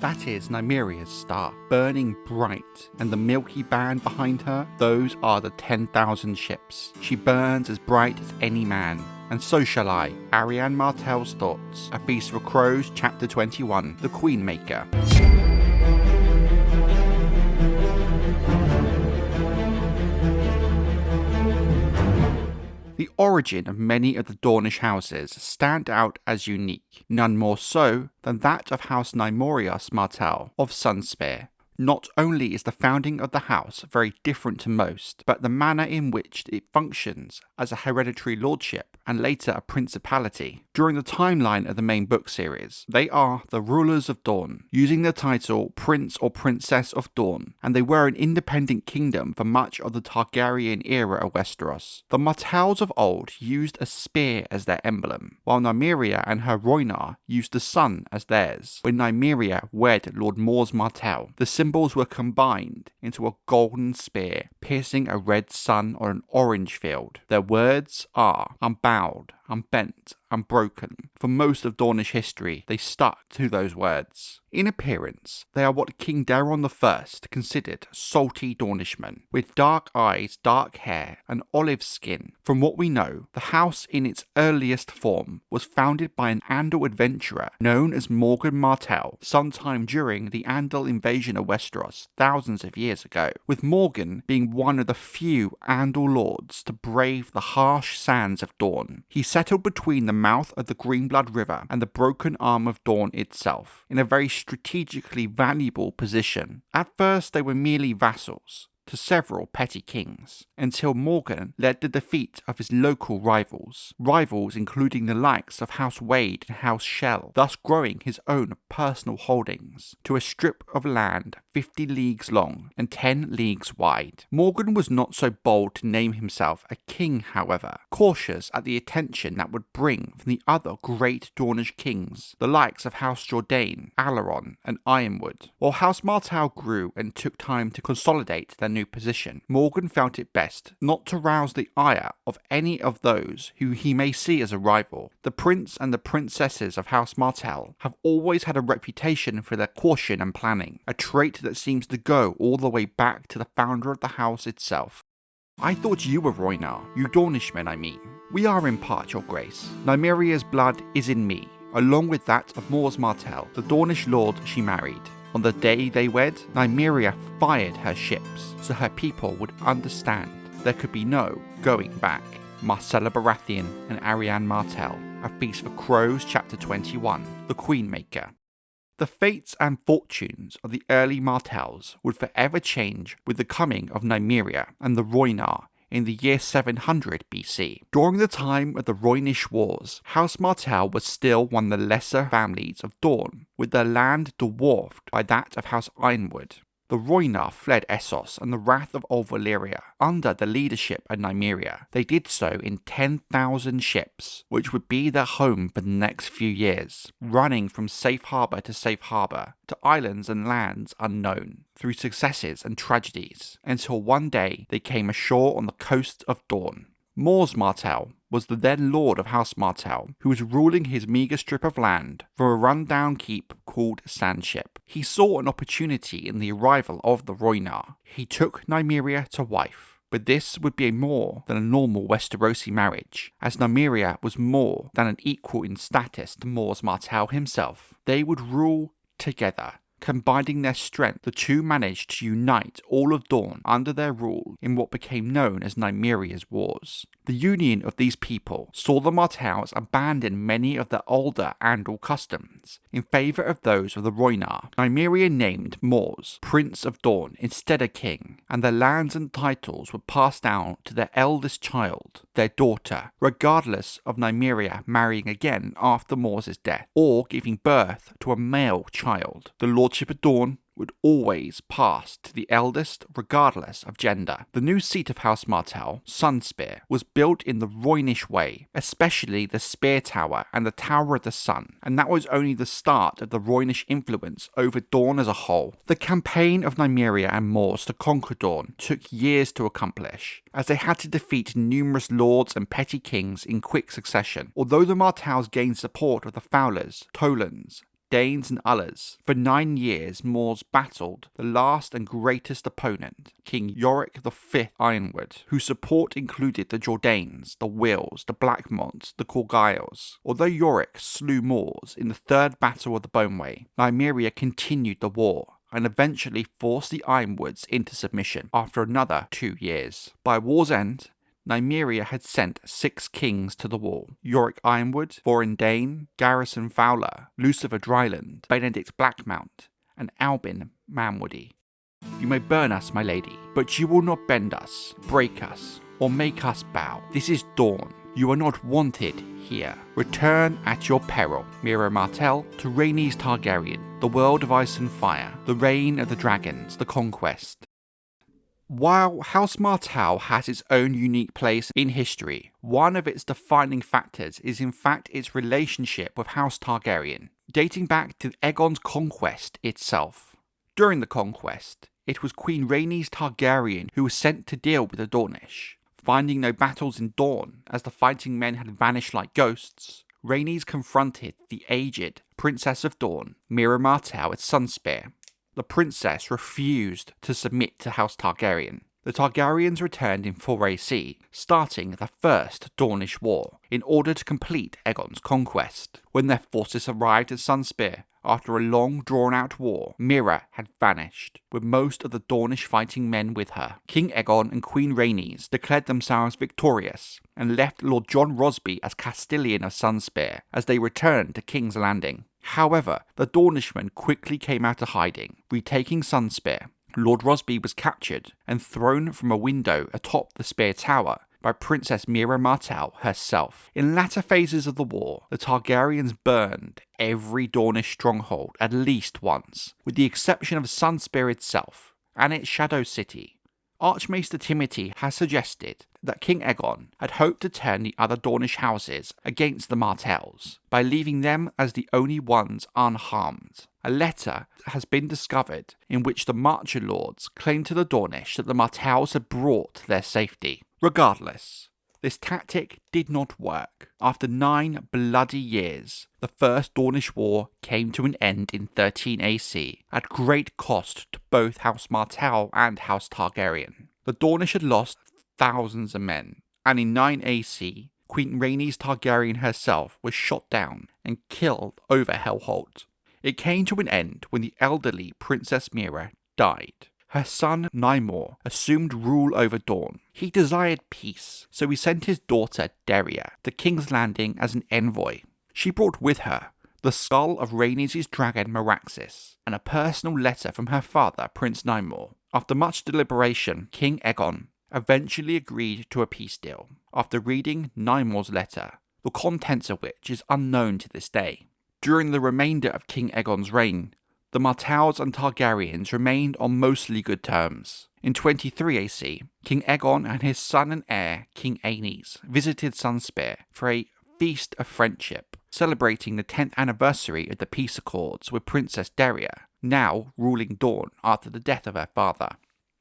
That is Nymeria's star, burning bright, and the milky band behind her, those are the 10,000 ships. She burns as bright as any man. And so shall I. Elia Martell's Thoughts, A Feast for Crows, Chapter 21, The Queenmaker. The origin of many of the Dornish houses stand out as unique, none more so than that of House Nymeros Martell of Sunspear. Not only is the founding of the house very different to most, but the manner in which it functions as a hereditary lordship and later a principality. During the timeline of the main book series, they are the rulers of Dorne, using the title Prince or Princess of Dorne, and they were an independent kingdom for much of the Targaryen era of Westeros. The Martells of old used a spear as their emblem, while Nymeria and her Rhoynar used the sun as theirs. When Nymeria wed Lord Mors Martell, the symbols were combined into a golden spear piercing a red sun on an orange field. Their words are unbowed, unbent, unbroken. For most of Dornish history, they stuck to those words. In appearance, they are what King Daeron I considered salty Dornishmen, with dark eyes, dark hair, and olive skin. From what we know, the house in its earliest form was founded by an Andal adventurer known as Oberyn Martell, sometime during the Andal invasion of Westeros thousands of years ago, with Morgan being one of the few Andal lords to brave the harsh sands of Dorne. He settled between the mouth of the Greenblood River and the broken arm of Dorne itself, in a very strategically valuable position. At first they were merely vassals to several petty kings, until Morgan led the defeat of his local rivals including the likes of House Wade and House Shell, thus growing his own personal holdings to a strip of land 50 leagues long and 10 leagues wide. Morgan was not so bold to name himself a king, however, cautious at the attention that would bring from the other great Dornish kings, the likes of House Jourdain, Alaron, and Ironwood. While House Martell grew and took time to consolidate their new position, Morgan felt it best not to rouse the ire of any of those who he may see as a rival. The prince and the princesses of House Martell have always had a reputation for their caution and planning, a trait that seems to go all the way back to the founder of the house itself. I thought you were Rhoynar, you Dornishmen I mean. We are in part, your grace. Nymeria's blood is in me, along with that of Mors Martell, the Dornish lord she married. On the day they wed, Nymeria fired her ships so her people would understand there could be no going back. Myrcella Baratheon and Elia Martell, A Feast for Crows, Chapter 21, The Queenmaker. The fates and fortunes of the early Martells would forever change with the coming of Nymeria and the Rhoynar in the year 700 BC. During the time of the Rhoynish Wars, House Martell was still one of the lesser families of Dorne, with their land dwarfed by that of House Ironwood. The Rhoynar fled Essos and the wrath of Old Valyria under the leadership of Nymeria. They did so in 10,000 ships, which would be their home for the next few years, running from safe harbour to islands and lands unknown, through successes and tragedies, until one day they came ashore on the coast of Dorne. Mors Martell was the then lord of House Martell, who was ruling his meagre strip of land from a run-down keep called Sandship. He saw an opportunity in the arrival of the Rhoynar. He took Nymeria to wife, but this would be more than a normal Westerosi marriage, as Nymeria was more than an equal in status to Mors Martell himself. They would rule together. Combining their strength, the two managed to unite all of Dorne under their rule in what became known as Nymeria's Wars. The union of these people saw the Martells abandon many of their older Andal customs in favour of those of the Rhoynar. Nymeria named Mors Prince of Dorne instead of king, and their lands and titles were passed down to their eldest child, their daughter, regardless of Nymeria marrying again after Mors' death, or giving birth to a male child. The lordship of Dorne would always pass to the eldest regardless of gender. The new seat of House Martell, Sunspear, was built in the Rhoynish way, especially the Spear Tower and the Tower of the Sun, and that was only the start of the Rhoynish influence over Dorne as a whole. The campaign of Nymeria and Mors to conquer Dorne took years to accomplish, as they had to defeat numerous lords and petty kings in quick succession. Although the Martells gained support of the Fowlers, Tolans, Danes and others, for 9 years Moors battled the last and greatest opponent, King Yorick V Ironwood, whose support included the Jordanes, the Wills, the Blackmonts, the Corgyles. Although Yorick slew Moors in the Third Battle of the Boneway, Nymeria continued the war, and eventually forced the Ironwoods into submission after another 2 years. By war's end, Nymeria had sent 6 kings to the wall: Yorick Ironwood, Vorin Dane, Garrison Fowler, Lucifer Dryland, Benedict Blackmount, and Albin Manwoody. You may burn us, my lady, but you will not bend us, break us, or make us bow. This is Dorne. You are not wanted here. Return at your peril. Elia Martell to Rhaenys Targaryen, the world of ice and fire, the reign of the dragons, the conquest. While House Martell has its own unique place in history, one of its defining factors is in fact its relationship with House Targaryen, dating back to Aegon's conquest itself. During the conquest, it was Queen Rhaenys Targaryen who was sent to deal with the Dornish. Finding no battles in Dorne, as the fighting men had vanished like ghosts, Rhaenys confronted the aged Princess of Dorne, Elia Martell, at Sunspear. The princess refused to submit to House Targaryen. The Targaryens returned in 4 AC, starting the First Dornish War, in order to complete Aegon's conquest. When their forces arrived at Sunspear, after a long drawn-out war, Nymeria had vanished, with most of the Dornish fighting men with her. King Aegon and Queen Rhaenys declared themselves victorious, and left Lord John Rosby as Castellan of Sunspear as they returned to King's Landing. However, the Dornishmen quickly came out of hiding, retaking Sunspear. Lord Rosby was captured and thrown from a window atop the Spear Tower by Princess Elia Martell herself. In latter phases of the war, the Targaryens burned every Dornish stronghold at least once, with the exception of Sunspear itself and its Shadow City. Archmaester Timothy has suggested that King Aegon had hoped to turn the other Dornish houses against the Martells by leaving them as the only ones unharmed. A letter has been discovered in which the Marcher Lords claimed to the Dornish that the Martells had brought their safety. Regardless, this tactic did not work. After 9 bloody years, the First Dornish War came to an end in 13 AC, at great cost to both House Martell and House Targaryen. The Dornish had lost thousands of men, and in 9 AC, Queen Rhaenys Targaryen herself was shot down and killed over Hellholt. It came to an end when the elderly Princess Nymeria died. Her son Nymeros assumed rule over Dorne. He desired peace, so he sent his daughter Daria to King's Landing as an envoy. She brought with her the skull of Rhaenys' dragon Meraxes, and a personal letter from her father, Prince Nymeros. After much deliberation, King Aegon eventually agreed to a peace deal, after reading Nymeros' letter, the contents of which is unknown to this day. During the remainder of King Aegon's reign, the Martells and Targaryens remained on mostly good terms. In 23 AC, King Aegon and his son and heir, King Aenys, visited Sunspear for a feast of friendship, celebrating the 10th anniversary of the peace accords with Princess Daria, now ruling Dorne after the death of her father.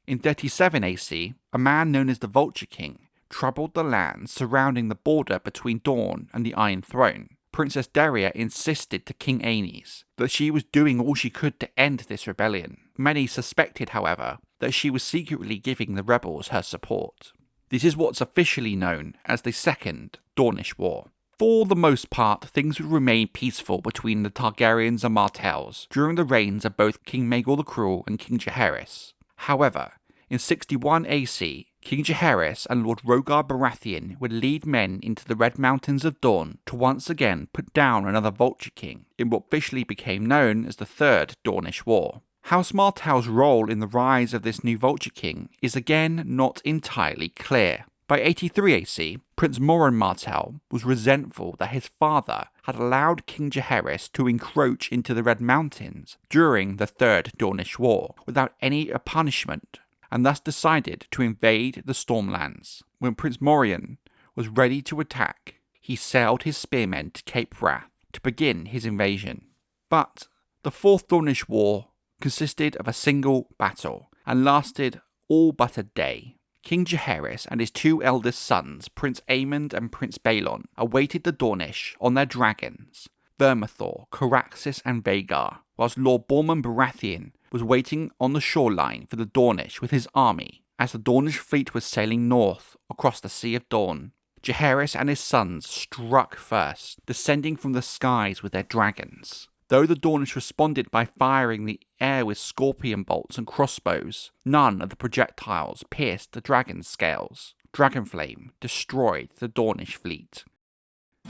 In 37 AC, a man known as the Vulture King troubled the lands surrounding the border between Dorne and the Iron Throne. Princess Daria insisted to King Aenys that she was doing all she could to end this rebellion. Many suspected, however, that she was secretly giving the rebels her support. This is what's officially known as the Second Dornish War. For the most part, things would remain peaceful between the Targaryens and Martells during the reigns of both King Maegor the Cruel and King Jaehaerys. However, in 61 AC, King Jaehaerys and Lord Rhaegar Baratheon would lead men into the Red Mountains of Dorne to once again put down another Vulture King in what officially became known as the Third Dornish War. House Martell's role in the rise of this new Vulture King is again not entirely clear. By 83 AC, Prince Oberyn Martell was resentful that his father had allowed King Jaehaerys to encroach into the Red Mountains during the Third Dornish War without any punishment, and thus decided to invade the Stormlands. When Prince Oberyn was ready to attack, he sailed his spearmen to Cape Wrath to begin his invasion. But the Fourth Dornish War consisted of a single battle and lasted all but a day. King Jaehaerys and his 2 eldest sons, Prince Aemond and Prince Balon, awaited the Dornish on their dragons Vermithor, Caraxes and Vhagar, whilst Lord Borman Baratheon was waiting on the shoreline for the Dornish with his army. As the Dornish fleet was sailing north across the Sea of Dorne, Jaehaerys and his sons struck first, descending from the skies with their dragons. Though the Dornish responded by firing the air with scorpion bolts and crossbows, none of the projectiles pierced the dragon's scales. Dragonflame destroyed the Dornish fleet.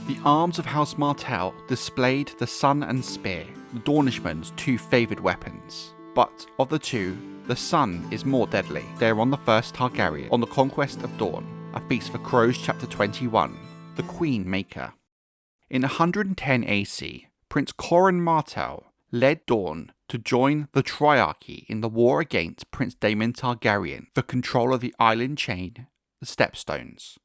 The arms of House Martell displayed the sun and spear, the Dornishmen's two favoured weapons. But of the two, the sun is more deadly. Daeron the First Targaryen on the Conquest of Dorne, A Feast for Crows chapter 21, the Queen Maker. In 110 AC, Prince Oberyn Martell led Dorne to join the Triarchy in the war against Prince Daemon Targaryen for control of the island chain, the Stepstones.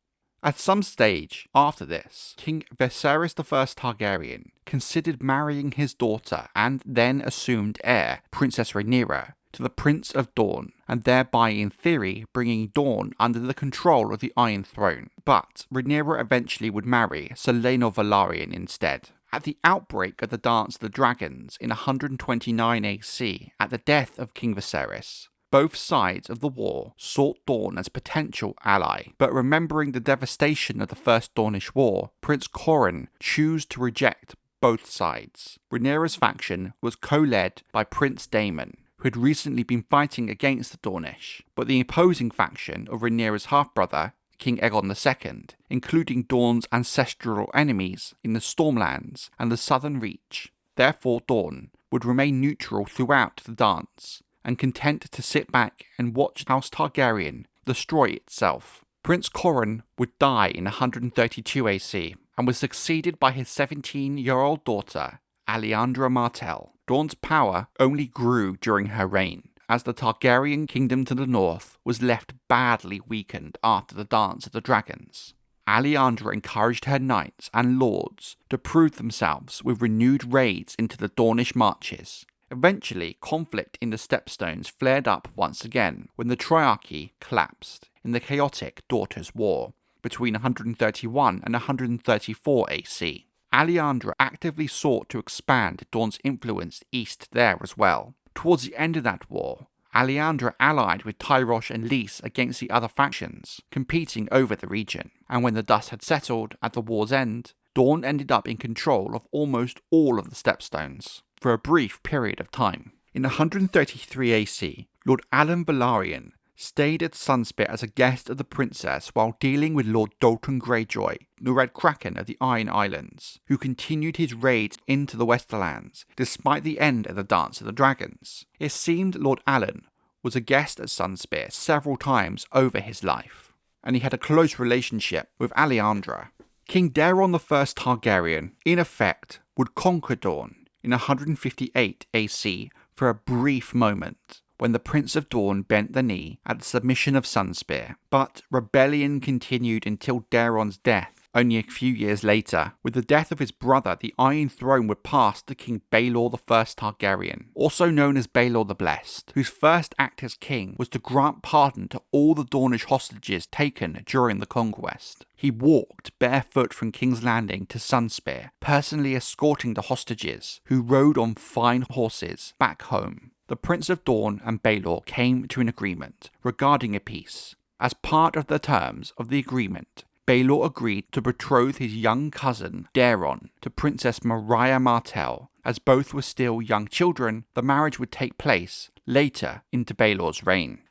At some stage after this, King Viserys I Targaryen considered marrying his daughter and then assumed heir, Princess Rhaenyra, to the Prince of Dorne, and thereby in theory bringing Dorne under the control of the Iron Throne. But Rhaenyra eventually would marry Sir Laenor Velaryon instead. At the outbreak of the Dance of the Dragons in 129 AC, at the death of King Viserys, both sides of the war sought Dorne as potential ally, but remembering the devastation of the First Dornish War, Prince Oberyn chose to reject both sides. Rhaenyra's faction was co-led by Prince Daemon, who had recently been fighting against the Dornish, but the opposing faction of Rhaenyra's half-brother, King Aegon II, including Dorne's ancestral enemies in the Stormlands and the Southern Reach. Therefore Dorne would remain neutral throughout the dance, and content to sit back and watch House Targaryen destroy itself. Prince Oberyn would die in 132 AC, and was succeeded by his 17-year-old daughter, Elia Martell. Dorne's power only grew during her reign, as the Targaryen kingdom to the north was left badly weakened after the Dance of the Dragons. Alliandra encouraged her knights and lords to prove themselves with renewed raids into the Dornish marches. Eventually, conflict in the Stepstones flared up once again when the Triarchy collapsed in the chaotic Daughters' War between 131 and 134 AC. Alliandra actively sought to expand Dorne's influence east there as well. Towards the end of that war, Alliandra allied with Tyrosh and Lys against the other factions, competing over the region, and when the dust had settled at the war's end, Dorne ended up in control of almost all of the Stepstones for a brief period of time. In 133 AC, Lord Alan Velaryon stayed at Sunspear as a guest of the princess while dealing with Lord Dalton Greyjoy, the Red Kraken of the Iron Islands, who continued his raids into the Westerlands despite the end of the Dance of the Dragons. It seemed Lord Alan was a guest at Sunspear several times over his life, and he had a close relationship with Alliandra. King Daeron I Targaryen, in effect, would conquer Dorne in 158 AC for a brief moment, when the Prince of Dorne bent the knee at the submission of Sunspear. But rebellion continued until Daeron's death. Only a few years later, with the death of his brother, the Iron Throne would pass to King Baelor I Targaryen, also known as Baelor the Blessed, whose first act as king was to grant pardon to all the Dornish hostages taken during the conquest. He walked barefoot from King's Landing to Sunspear, personally escorting the hostages, who rode on fine horses, back home. The Prince of Dorne and Baelor came to an agreement regarding a peace. As part of the terms of the agreement, Baelor agreed to betroth his young cousin, Daeron, to Princess Elia Martell. As both were still young children, the marriage would take place later into Baelor's reign.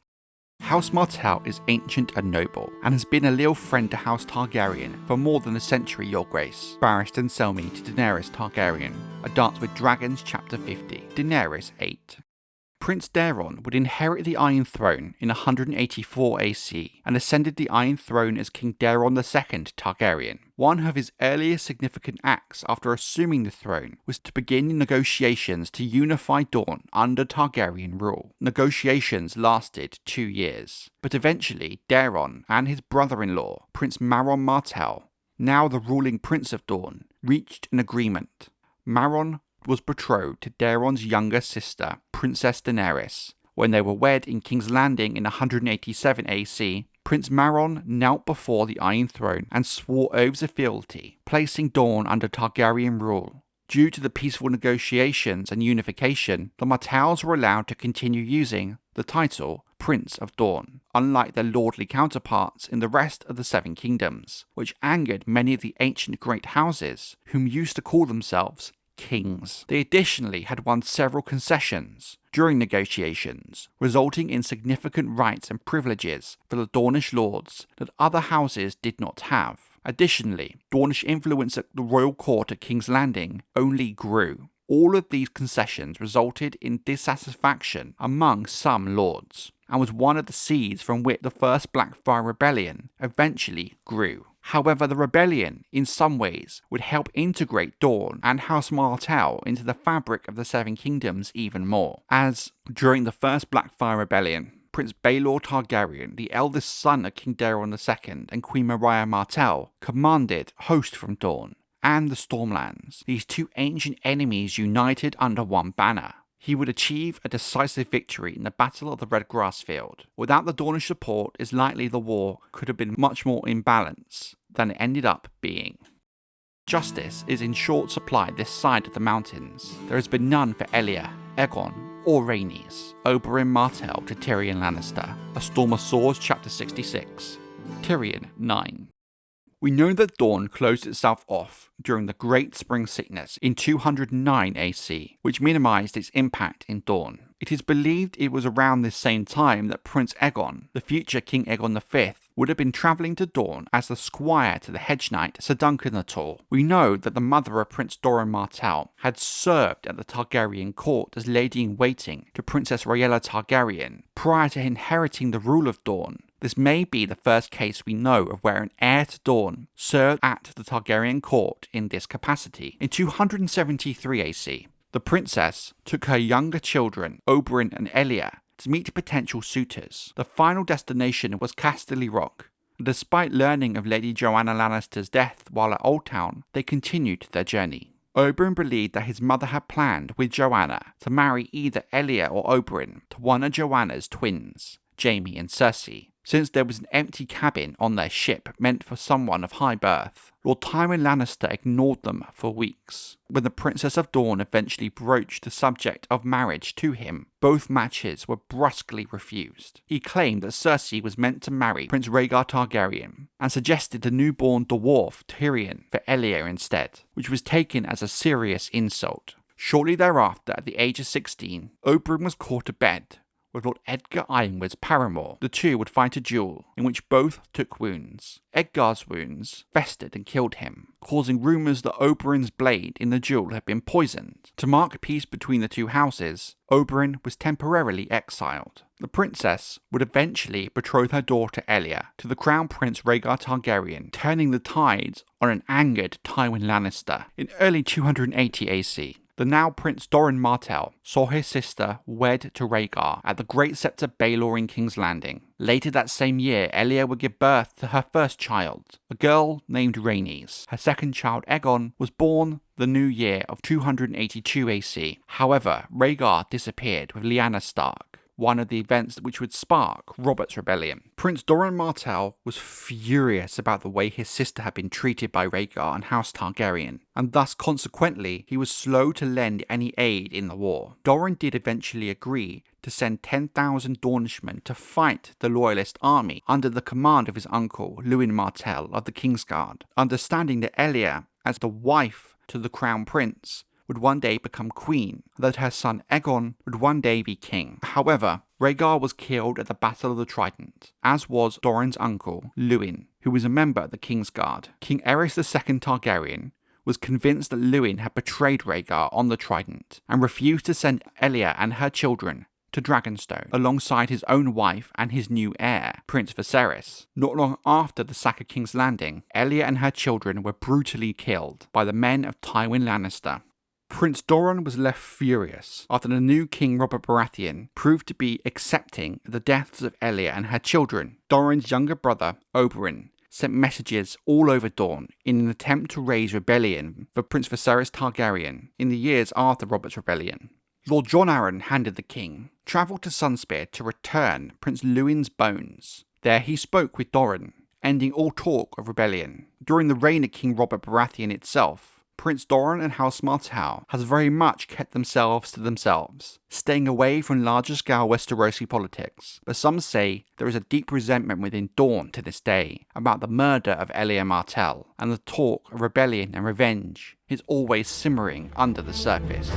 House Martell is ancient and noble, and has been a loyal friend to House Targaryen for more than a century, Your Grace. Barristan Selmy to Daenerys Targaryen, A Dance with Dragons Chapter 50, Daenerys 8. Prince Daeron would inherit the Iron Throne in 184 AC and ascended the Iron Throne as King Daeron II Targaryen. One of his earliest significant acts after assuming the throne was to begin negotiations to unify Dorne under Targaryen rule. Negotiations lasted 2 years, but eventually Daeron and his brother-in-law, Prince Maron Martell, now the ruling Prince of Dorne, reached an agreement. Maron was betrothed to Daeron's younger sister, Princess Daenerys. When they were wed in King's Landing in 187 AC, Prince Maron knelt before the Iron Throne and swore oaths of fealty, placing Dorne under Targaryen rule. Due to the peaceful negotiations and unification, the Martells were allowed to continue using the title Prince of Dorne, unlike their lordly counterparts in the rest of the Seven Kingdoms, which angered many of the ancient great houses, whom used to call themselves kings. They additionally had won several concessions during negotiations, resulting in significant rights and privileges for the Dornish lords that other houses did not have. Additionally, Dornish influence at the royal court at King's Landing only grew. All of these concessions resulted in dissatisfaction among some lords, and was one of the seeds from which the First Blackfyre Rebellion eventually grew. However, the rebellion, in some ways, would help integrate Dorne and House Martell into the fabric of the Seven Kingdoms even more, as, during the First Blackfyre Rebellion, Prince Baelor Targaryen, the eldest son of King Daeron II and Queen Elia Martell, commanded hosts from Dorne and the Stormlands, these two ancient enemies united under one banner. He would achieve a decisive victory in the Battle of the Red Grass Field. Without the Dornish support, it's likely the war could have been much more in balance than it ended up being. Justice is in short supply this side of the mountains. There has been none for Elia, Aegon, or Rhaenys. Oberyn Martell to Tyrion Lannister. A Storm of Swords, Chapter 66. Tyrion 9. We know that Dorne closed itself off during the Great Spring Sickness in 209 AC, which minimized its impact in Dorne. It is believed it was around this same time that Prince Aegon, the future King Aegon V, would have been travelling to Dorne as the squire to the hedge knight Sir Duncan the Tall. We know that the mother of Prince Oberyn Martell had served at the Targaryen court as lady-in-waiting to Princess Rhaella Targaryen prior to inheriting the rule of Dorne. This may be the first case we know of where an heir to Dorne served at the Targaryen court in this capacity. In 273 AC, the princess took her younger children, Oberyn and Elia, to meet potential suitors. The final destination was Casterly Rock. Despite learning of Lady Joanna Lannister's death while at Oldtown, they continued their journey. Oberyn believed that his mother had planned with Joanna to marry either Elia or Oberyn to one of Joanna's twins, Jaime and Cersei, since there was an empty cabin on their ship meant for someone of high birth. Lord Tywin Lannister ignored them for weeks. When the Princess of Dorne eventually broached the subject of marriage to him, both matches were brusquely refused. He claimed that Cersei was meant to marry Prince Rhaegar Targaryen, and suggested the newborn dwarf Tyrion for Elia instead, which was taken as a serious insult. Shortly thereafter, at the age of 16, Oberyn was caught to bed with Lord Edgar Ironwood's paramour. The two would fight a duel, in which both took wounds. Edgar's wounds festered and killed him, causing rumours that Oberyn's blade in the duel had been poisoned. To mark peace between the two houses, Oberyn was temporarily exiled. The princess would eventually betroth her daughter Elia to the Crown Prince Rhaegar Targaryen, turning the tides on an angered Tywin Lannister. In early 280 AC, the now Prince Oberyn Martell saw his sister wed to Rhaegar at the Great Scepter Baelor in King's Landing. Later that same year, Elia would give birth to her first child, a girl named Rhaenys. Her second child, Aegon, was born the new year of 282 AC. However, Rhaegar disappeared with Lyanna Stark, one of the events which would spark Robert's rebellion. Prince Oberyn Martell was furious about the way his sister had been treated by Rhaegar and House Targaryen, and thus consequently he was slow to lend any aid in the war. Oberyn did eventually agree to send 10,000 Dornishmen to fight the Loyalist army under the command of his uncle Lewin Martell of the Kingsguard, understanding that Elia, as the wife to the Crown Prince, would one day become queen, and that her son Aegon would one day be king. However, Rhaegar was killed at the Battle of the Trident, as was Oberyn's uncle, Lewin, who was a member of the Kingsguard. King Aerys II Targaryen was convinced that Lewin had betrayed Rhaegar on the Trident, and refused to send Elia and her children to Dragonstone, alongside his own wife and his new heir, Prince Viserys. Not long after the sack of King's Landing, Elia and her children were brutally killed by the men of Tywin Lannister. Prince Doran was left furious after the new King Robert Baratheon proved to be accepting the deaths of Elia and her children. Doran's younger brother, Oberyn, sent messages all over Dorne in an attempt to raise rebellion for Prince Viserys Targaryen in the years after Robert's rebellion. Lord Jon Arryn, Hand of the King, travelled to Sunspear to return Prince Lewin's bones. There he spoke with Doran, ending all talk of rebellion. During the reign of King Robert Baratheon itself, Prince Doran and House Martell has very much kept themselves to themselves, staying away from larger-scale Westerosi politics, but some say there is a deep resentment within Dorne to this day about the murder of Elia Martell, and the talk of rebellion and revenge is always simmering under the surface.